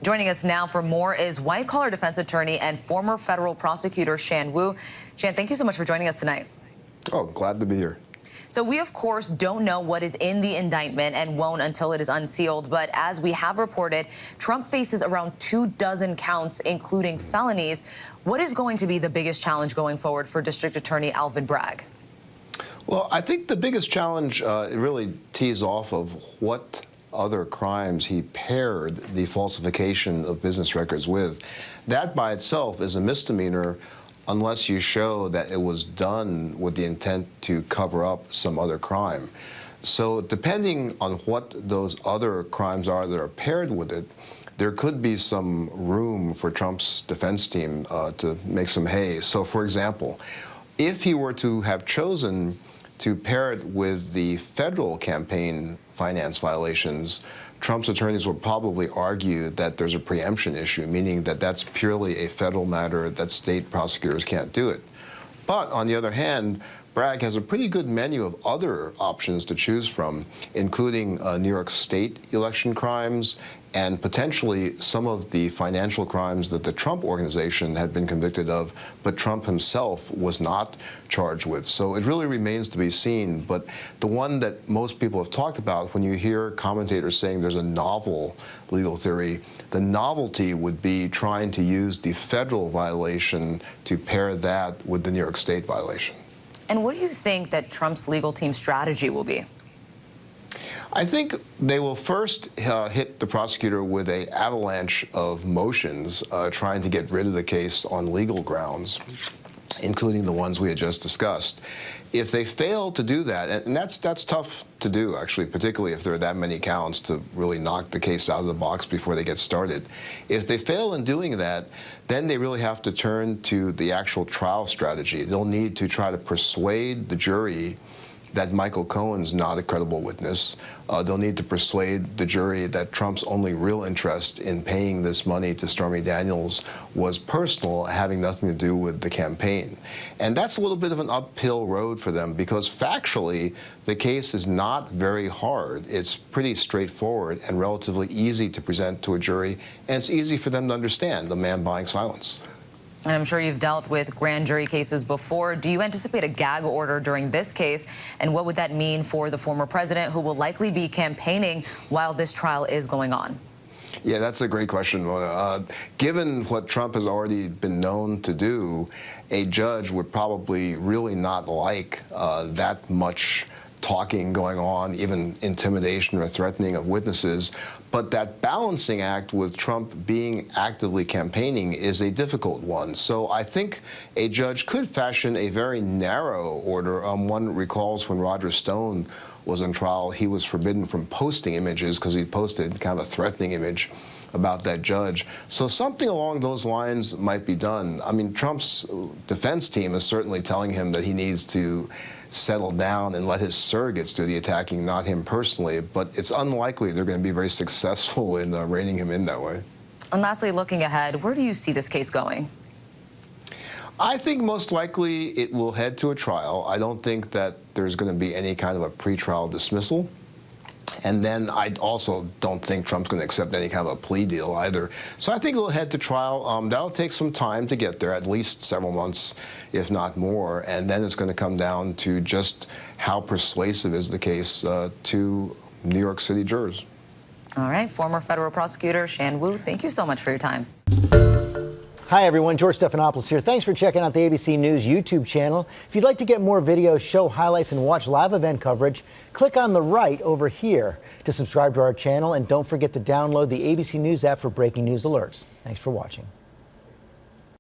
Joining us now for more is white-collar defense attorney and former federal prosecutor Shan Wu. Shan, thank you so much for joining us tonight. Oh, glad to be here. So we, of course, don't know what is in the indictment and won't until it is unsealed. But as we have reported, Trump faces around 24 counts, including felonies. What is going to be the biggest challenge going forward for District Attorney Alvin Bragg? Well, I think the biggest challenge really tees off of what other crimes he paired the falsification of business records with. That by itself is a misdemeanor unless you show that it was done with the intent to cover up some other crime. So depending on what those other crimes are that are paired with it, there could be some room for Trump's defense team to make some hay. So for example, if he were to have chosen to pair it with the federal campaign finance violations, Trump's attorneys will probably argue that there's a preemption issue, meaning that that's purely a federal matter, that state prosecutors can't do it. But on the other hand, Bragg has a pretty good menu of other options to choose from, including New York State election crimes and potentially some of the financial crimes that the Trump organization had been convicted of, but Trump himself was not charged with. So it really remains to be seen. But the one that most people have talked about, when you hear commentators saying there's a novel legal theory, the novelty would be trying to use the federal violation to pair that with the New York State violation. And what do you think that Trump's legal team's strategy will be? I think they will first hit the prosecutor with an avalanche of motions trying to get rid of the case on legal grounds, including the ones we had just discussed. If they fail to do that, and that's tough to do, actually, particularly if there are that many counts to really knock the case out of the box before they get started. If they fail in doing that, then they really have to turn to the actual trial strategy. They'll need to try to persuade the jury that Michael Cohen's not a credible witness. They'll need to persuade the jury that Trump's only real interest in paying this money to Stormy Daniels was personal, having nothing to do with the campaign. And that's a little bit of an uphill road for them because factually, the case is not very hard. It's pretty straightforward and relatively easy to present to a jury, and it's easy for them to understand, the man buying silence. And I'm sure you've dealt with grand jury cases before. Do you anticipate a gag order during this case? And what would that mean for the former president, who will likely be campaigning while this trial is going on? Yeah, that's a great question, Mona. Given what Trump has already been known to do, a judge would probably really not like that much talking going on, even intimidation or threatening of witnesses. But that balancing act with Trump being actively campaigning is a difficult one. So I think a judge could fashion a very narrow order. One recalls when Roger Stone was on trial, he was forbidden from posting images because he posted kind of a threatening image about that judge. So something along those lines might be done. I mean, Trump's defense team is certainly telling him that he needs to settle down and let his surrogates do the attacking, not him personally. But it's unlikely they're going to be very successful in reining him in that way. And lastly, looking ahead, where do you see this case going? I think most likely it will head to a trial. I don't think that there's going to be any kind of a pretrial dismissal. And then I also don't think Trump's going to accept any kind of a plea deal either. So I think it'll head to trial. That'll take some time to get there, at least several months, if not more. And then it's going to come down to just how persuasive is the case to New York City jurors. All right. Former federal prosecutor Shan Wu, thank you so much for your time. Hi, everyone. George Stephanopoulos here. Thanks for checking out the ABC News YouTube channel. If you'd like to get more videos, show highlights, and watch live event coverage, click on the right over here to subscribe to our channel. And don't forget to download the ABC News app for breaking news alerts. Thanks for watching.